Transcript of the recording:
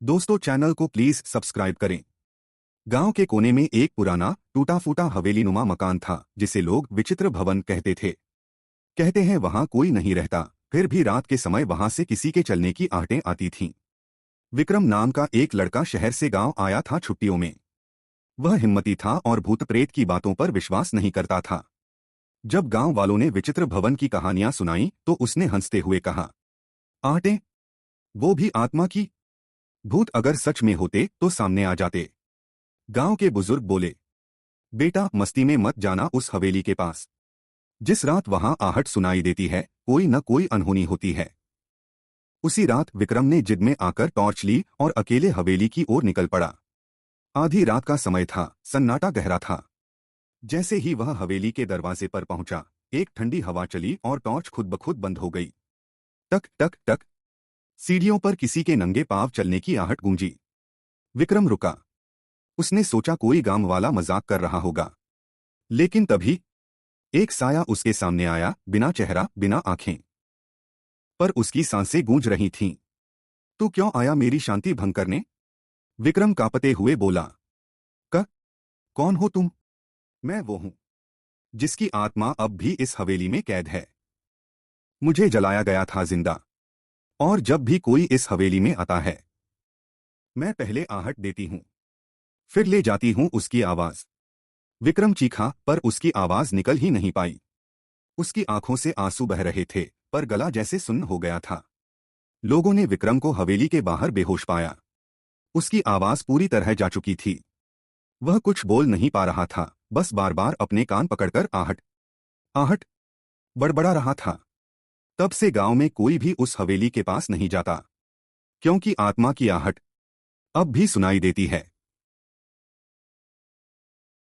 दोस्तों चैनल को please subscribe करें। गांव के कोने में एक पुराना टूटा फूटा हवेली नुमा मकान था जिसे लोग विचित्र भवन कहते थे। कहते हैं वहां कोई नहीं रहता, फिर भी रात के समय वहां से किसी के चलने की आहटें आती थीं। विक्रम नाम का एक लड़का शहर से गांव आया था छुट्टियों में। वह हिम्मती था और भूत प्रेत की बातों पर विश्वास नहीं करता था। जब गांव वालों ने विचित्र भवन की कहानियां सुनाई तो उसने हंसते हुए कहा, आहटें? वो भी आत्मा की? भूत अगर सच में होते तो सामने आ जाते। गांव के बुजुर्ग बोले, बेटा मस्ती में मत जाना उस हवेली के पास। जिस रात वहां आहट सुनाई देती है कोई न कोई अनहोनी होती है। उसी रात विक्रम ने जिद में आकर टॉर्च ली और अकेले हवेली की ओर निकल पड़ा। आधी रात का समय था, सन्नाटा गहरा था। जैसे ही वह हवेली के दरवाजे पर पहुंचा, एक ठंडी हवा चली और टॉर्च खुद ब खुद बंद हो गई। टक टक टक, सीढ़ियों पर किसी के नंगे पांव चलने की आहट गूंजी। विक्रम रुका। उसने सोचा कोई गांव वाला मजाक कर रहा होगा। लेकिन तभी एक साया उसके सामने आया, बिना चेहरा बिना आंखें, पर उसकी सांसें गूंज रही थीं। तू क्यों आया मेरी शांति भंग करने? विक्रम कांपते हुए बोला। कौन हो तुम? मैं वो हूं जिसकी आत्मा अब भी इस हवेली में कैद है। मुझे जलाया गया था जिंदा, और जब भी कोई इस हवेली में आता है मैं पहले आहट देती हूं, फिर ले जाती हूं उसकी आवाज। विक्रम चीखा पर उसकी आवाज निकल ही नहीं पाई। उसकी आंखों से आंसू बह रहे थे पर गला जैसे सुन्न हो गया था। लोगों ने विक्रम को हवेली के बाहर बेहोश पाया। उसकी आवाज पूरी तरह जा चुकी थी। वह कुछ बोल नहीं पा रहा था, बस बार बार अपने कान पकड़कर आहट आहट बड़बड़ा रहा था। तब से गांव में कोई भी उस हवेली के पास नहीं जाता, क्योंकि आत्मा की आहट अब भी सुनाई देती है।